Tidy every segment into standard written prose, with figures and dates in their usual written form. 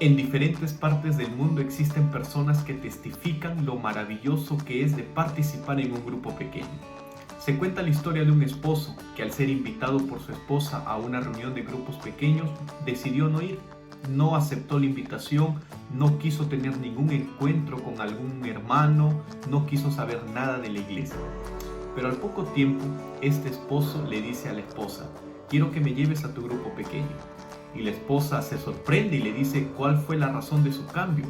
En diferentes partes del mundo existen personas que testifican lo maravilloso que es de participar en un grupo pequeño. Se cuenta la historia de un esposo que, al ser invitado por su esposa a una reunión de grupos pequeños, decidió no ir. No aceptó la invitación, no quiso tener ningún encuentro con algún hermano, no quiso saber nada de la iglesia. Pero al poco tiempo, este esposo le dice a la esposa: quiero que me lleves a tu grupo pequeño. Y la esposa se sorprende y le dice cuál fue la razón de su cambio.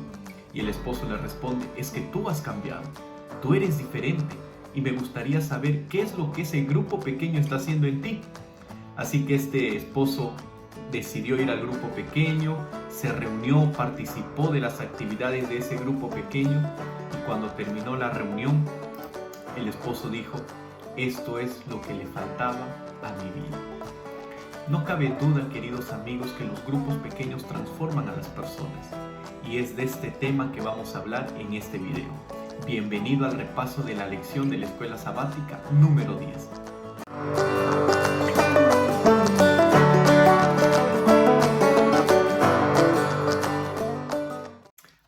Y el esposo le responde: es que tú has cambiado, tú eres diferente y me gustaría saber qué es lo que ese grupo pequeño está haciendo en ti. Así que este esposo decidió ir al grupo pequeño, se reunió, participó de las actividades de ese grupo pequeño y cuando terminó la reunión, el esposo dijo: esto es lo que le faltaba a mi vida. No cabe duda, queridos amigos, que los grupos pequeños transforman a las personas, y es de este tema que vamos a hablar en este video. Bienvenido al repaso de la lección de la escuela sabática número 10.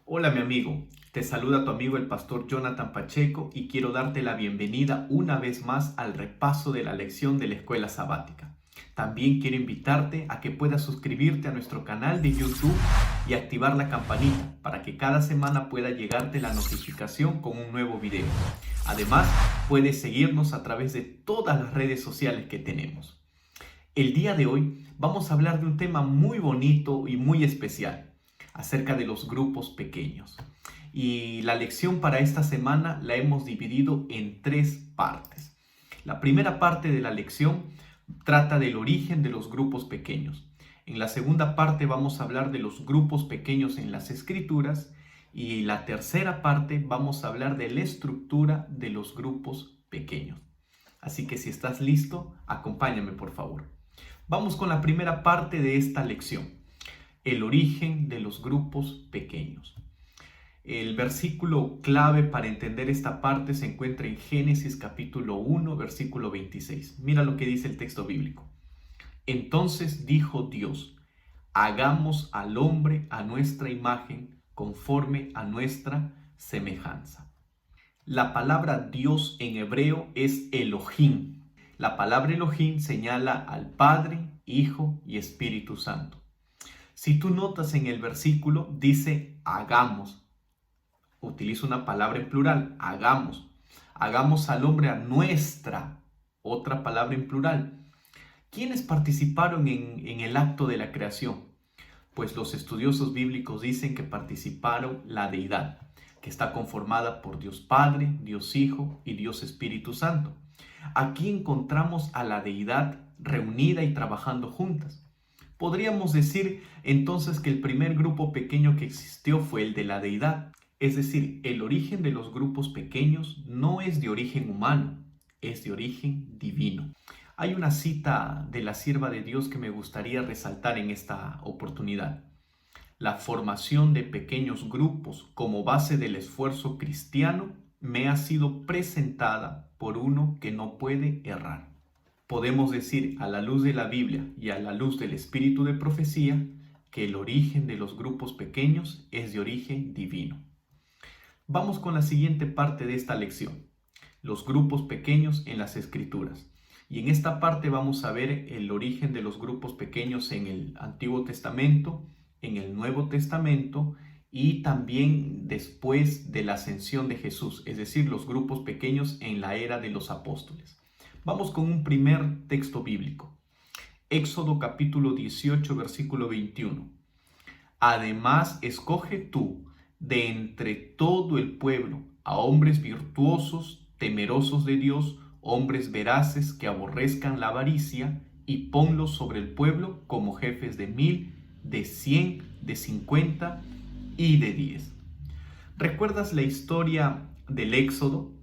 Hola mi amigo, te saluda tu amigo el pastor Jonathan Pacheco y quiero darte la bienvenida una vez más al repaso de la lección de la escuela sabática. También quiero invitarte a que puedas suscribirte a nuestro canal de YouTube y activar la campanita para que cada semana pueda llegarte la notificación con un nuevo video. Además, puedes seguirnos a través de todas las redes sociales que tenemos. El día de hoy vamos a hablar de un tema muy bonito y muy especial, acerca de los grupos pequeños. Y la lección para esta semana la hemos dividido en 3 partes. La primera parte de la lección trata del origen de los grupos pequeños. En la segunda parte vamos a hablar de los grupos pequeños en las Escrituras y la tercera parte vamos a hablar de la estructura de los grupos pequeños. Así que si estás listo, acompáñame por favor. Vamos con la primera parte de esta lección: el origen de los grupos pequeños. El versículo clave para entender esta parte se encuentra en Génesis capítulo 1, versículo 26. Mira lo que dice el texto bíblico. Entonces dijo Dios: hagamos al hombre a nuestra imagen, conforme a nuestra semejanza. La palabra Dios en hebreo es Elohim. La palabra Elohim señala al Padre, Hijo y Espíritu Santo. Si tú notas en el versículo, dice hagamos. Utiliza una palabra en plural, hagamos. Hagamos al hombre a nuestra, otra palabra en plural. ¿Quiénes participaron en el acto de la creación? Pues los estudiosos bíblicos dicen que participaron la deidad, que está conformada por Dios Padre, Dios Hijo y Dios Espíritu Santo. Aquí encontramos a la deidad reunida y trabajando juntas. Podríamos decir entonces que el primer grupo pequeño que existió fue el de la deidad. Es decir, el origen de los grupos pequeños no es de origen humano, es de origen divino. Hay una cita de la sierva de Dios que me gustaría resaltar en esta oportunidad. La formación de pequeños grupos como base del esfuerzo cristiano me ha sido presentada por uno que no puede errar. Podemos decir, a la luz de la Biblia y a la luz del espíritu de profecía, que el origen de los grupos pequeños es de origen divino. Vamos con la siguiente parte de esta lección: los grupos pequeños en las Escrituras. Y en esta parte vamos a ver el origen de los grupos pequeños en el Antiguo Testamento, en el Nuevo Testamento y también después de la ascensión de Jesús, es decir, los grupos pequeños en la era de los apóstoles. Vamos con un primer texto bíblico. Éxodo capítulo 18, versículo 21. Además, escoge tú de entre todo el pueblo a hombres virtuosos, temerosos de Dios, hombres veraces que aborrezcan la avaricia, y ponlos sobre el pueblo como jefes de 1000, de 100, de 50 y de 10. ¿Recuerdas la historia del Éxodo?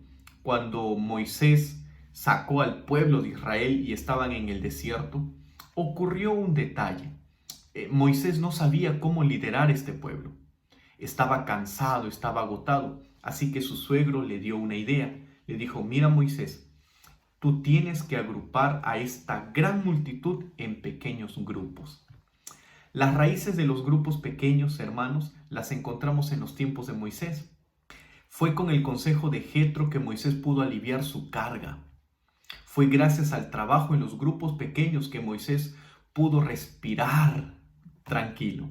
Cuando Moisés sacó al pueblo de Israel y estaban en el desierto, ocurrió un detalle. Moisés no sabía cómo liderar este pueblo. Estaba cansado, estaba agotado, así que su suegro le dio una idea. Le dijo: mira Moisés, tú tienes que agrupar a esta gran multitud en pequeños grupos. Las raíces de los grupos pequeños, hermanos, las encontramos en los tiempos de Moisés. Fue con el consejo de Jetro que Moisés pudo aliviar su carga. Fue gracias al trabajo en los grupos pequeños que Moisés pudo respirar tranquilo.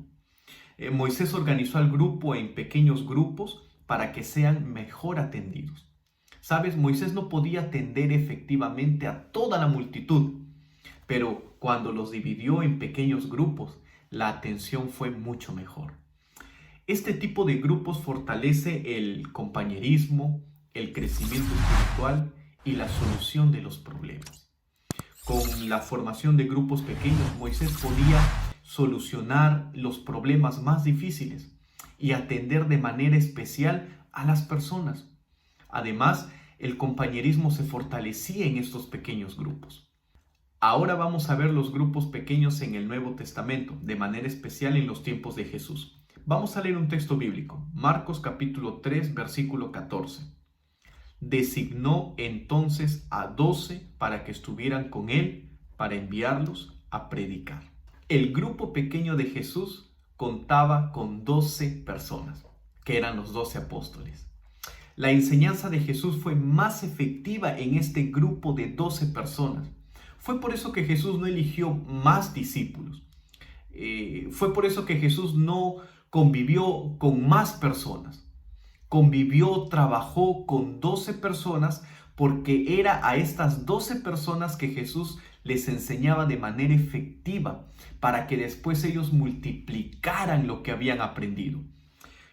Moisés organizó al grupo en pequeños grupos para que sean mejor atendidos. Sabes, Moisés no podía atender efectivamente a toda la multitud, pero cuando los dividió en pequeños grupos, la atención fue mucho mejor. Este tipo de grupos fortalece el compañerismo, el crecimiento espiritual y la solución de los problemas. Con la formación de grupos pequeños, Moisés podía solucionar los problemas más difíciles y atender de manera especial a las personas. Además, el compañerismo se fortalecía en estos pequeños grupos. Ahora vamos a ver los grupos pequeños en el Nuevo Testamento, de manera especial en los tiempos de Jesús. Vamos a leer un texto bíblico, Marcos capítulo 3, versículo 14. Designó entonces a 12 para que estuvieran con él, para enviarlos a predicar. El grupo pequeño de Jesús contaba con 12 personas, que eran los 12 apóstoles. La enseñanza de Jesús fue más efectiva en este grupo de 12 personas. Fue por eso que Jesús no eligió más discípulos. Fue por eso que Jesús no convivió con más personas. Trabajó con 12 personas porque era a estas 12 personas que Jesús les enseñaba de manera efectiva para que después ellos multiplicaran lo que habían aprendido.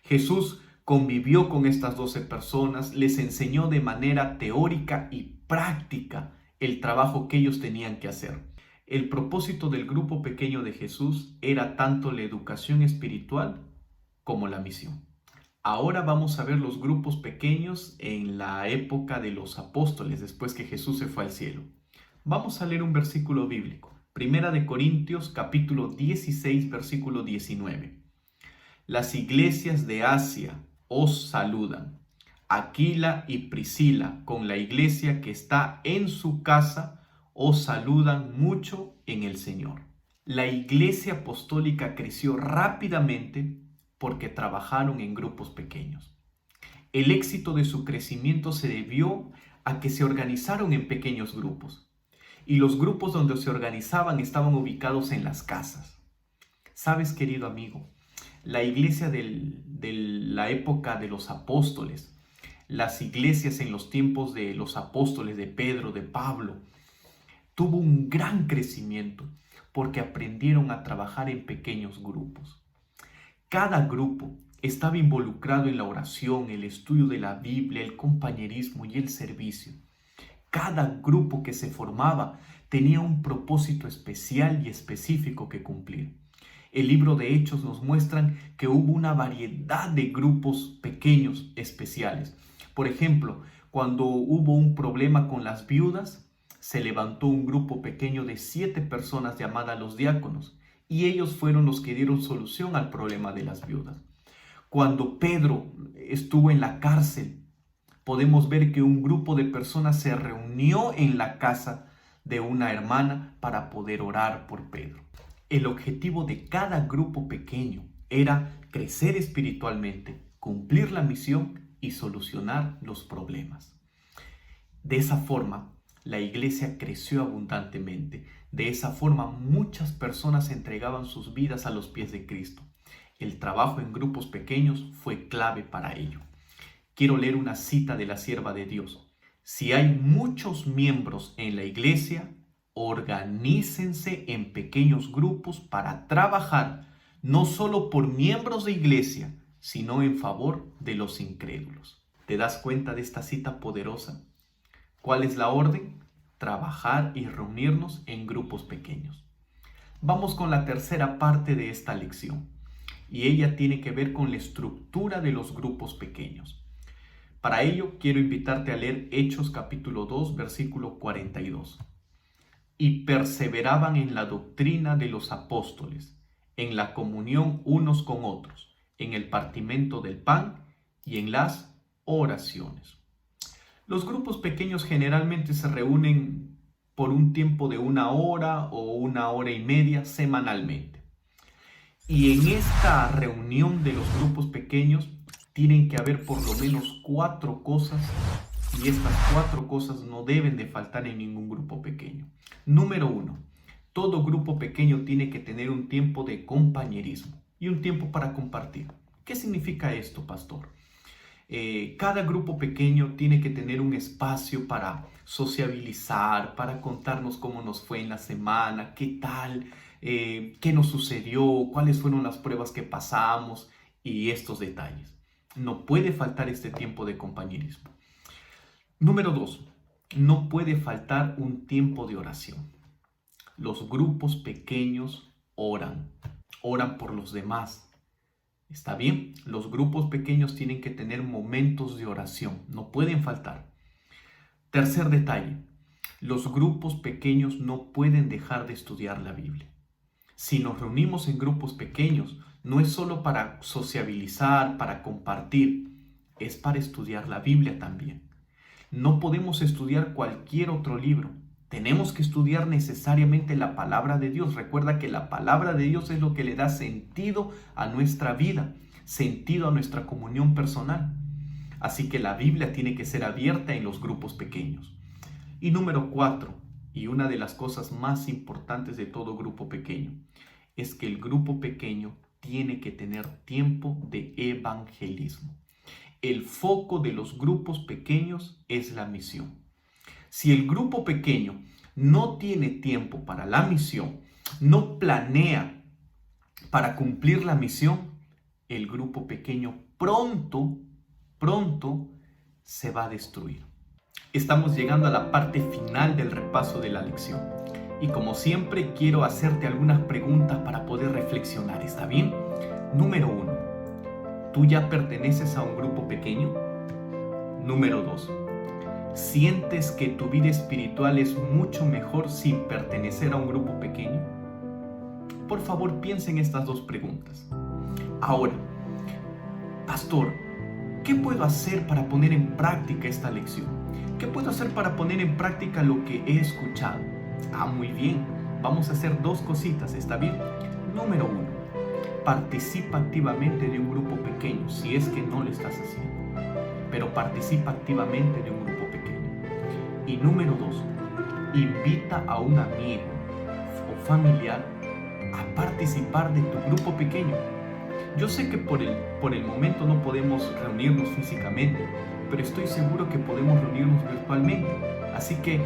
Jesús convivió con estas 12 personas, les enseñó de manera teórica y práctica el trabajo que ellos tenían que hacer. El propósito del grupo pequeño de Jesús era tanto la educación espiritual como la misión. Ahora vamos a ver los grupos pequeños en la época de los apóstoles, después que Jesús se fue al cielo. Vamos a leer un versículo bíblico. Primera de Corintios, capítulo 16, versículo 19. Las iglesias de Asia os saludan. Aquila y Priscila, con la iglesia que está en su casa, os saludan mucho en el Señor. La iglesia apostólica creció rápidamente porque trabajaron en grupos pequeños. El éxito de su crecimiento se debió a que se organizaron en pequeños grupos. Y los grupos donde se organizaban estaban ubicados en las casas. ¿Sabes, querido amigo? La iglesia de la época de los apóstoles, las iglesias en los tiempos de los apóstoles, de Pedro, de Pablo, tuvo un gran crecimiento porque aprendieron a trabajar en pequeños grupos. Cada grupo estaba involucrado en la oración, el estudio de la Biblia, el compañerismo y el servicio. Cada grupo que se formaba tenía un propósito especial y específico que cumplir. El libro de Hechos nos muestra que hubo una variedad de grupos pequeños especiales. Por ejemplo, cuando hubo un problema con las viudas, se levantó un grupo pequeño de 7 personas llamadas los diáconos, y ellos fueron los que dieron solución al problema de las viudas. Cuando Pedro estuvo en la cárcel, podemos ver que un grupo de personas se reunió en la casa de una hermana para poder orar por Pedro. El objetivo de cada grupo pequeño era crecer espiritualmente, cumplir la misión y solucionar los problemas. De esa forma, la iglesia creció abundantemente. De esa forma, muchas personas entregaban sus vidas a los pies de Cristo. El trabajo en grupos pequeños fue clave para ello. Quiero leer una cita de la sierva de Dios. Si hay muchos miembros en la iglesia, organícense en pequeños grupos para trabajar no solo por miembros de iglesia, sino en favor de los incrédulos. ¿Te das cuenta de esta cita poderosa? ¿Cuál es la orden? Trabajar y reunirnos en grupos pequeños. Vamos con la tercera parte de esta lección, y ella tiene que ver con la estructura de los grupos pequeños. Para ello, quiero invitarte a leer Hechos capítulo 2, versículo 42. Y perseveraban en la doctrina de los apóstoles, en la comunión unos con otros, en el partimiento del pan y en las oraciones. Los grupos pequeños generalmente se reúnen por un tiempo de 1 hora o 1 hora y media semanalmente. Y en esta reunión de los grupos pequeños tienen que haber por lo menos 4 cosas, y estas 4 cosas no deben de faltar en ningún grupo pequeño. Número 1, todo grupo pequeño tiene que tener un tiempo de compañerismo y un tiempo para compartir. ¿Qué significa esto, pastor? Cada grupo pequeño tiene que tener un espacio para sociabilizar, para contarnos cómo nos fue en la semana, qué tal, qué nos sucedió, cuáles fueron las pruebas que pasamos y estos detalles. No puede faltar este tiempo de compañerismo. Número 2, no puede faltar un tiempo de oración. Los grupos pequeños oran por los demás. ¿Está bien? Los grupos pequeños tienen que tener momentos de oración, no pueden faltar. Tercer detalle, los grupos pequeños no pueden dejar de estudiar la Biblia. Si nos reunimos en grupos pequeños, no es solo para sociabilizar, para compartir, es para estudiar la Biblia también. No podemos estudiar cualquier otro libro. Tenemos que estudiar necesariamente la palabra de Dios. Recuerda que la palabra de Dios es lo que le da sentido a nuestra vida, sentido a nuestra comunión personal. Así que la Biblia tiene que ser abierta en los grupos pequeños. Y número 4, y una de las cosas más importantes de todo grupo pequeño, es que el grupo pequeño tiene que tener tiempo de evangelismo. El foco de los grupos pequeños es la misión. Si el grupo pequeño no tiene tiempo para la misión, no planea para cumplir la misión, el grupo pequeño pronto se va a destruir. Estamos llegando a la parte final del repaso de la lección. Y como siempre, quiero hacerte algunas preguntas para poder reflexionar, ¿está bien? Número 1, ¿tú ya perteneces a un grupo pequeño? Número 2, ¿sientes que tu vida espiritual es mucho mejor sin pertenecer a un grupo pequeño? Por favor, piensa en estas 2 preguntas. Ahora, pastor, ¿qué puedo hacer para poner en práctica esta lección? ¿Qué puedo hacer para poner en práctica lo que he escuchado? Muy bien. Vamos a hacer 2 cositas, ¿está bien? Número 1, participa activamente de un grupo pequeño, si es que no lo estás haciendo. Pero participa activamente de un grupo pequeño. Y número 2, invita a un amigo o familiar a participar de tu grupo pequeño. Yo sé que por el momento no podemos reunirnos físicamente, pero estoy seguro que podemos reunirnos virtualmente. Así que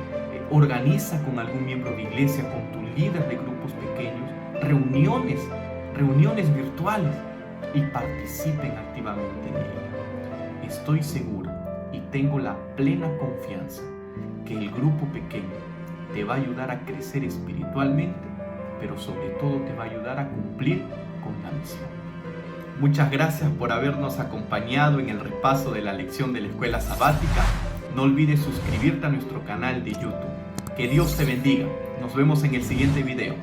organiza con algún miembro de iglesia, con tu líder de grupos pequeños, reuniones virtuales y participen activamente en ello. Estoy seguro y tengo la plena confianza que el grupo pequeño te va a ayudar a crecer espiritualmente, pero sobre todo te va a ayudar a cumplir con la misión. Muchas gracias por habernos acompañado en el repaso de la lección de la escuela sabática. No olvides suscribirte a nuestro canal de YouTube. Que Dios te bendiga. Nos vemos en el siguiente video.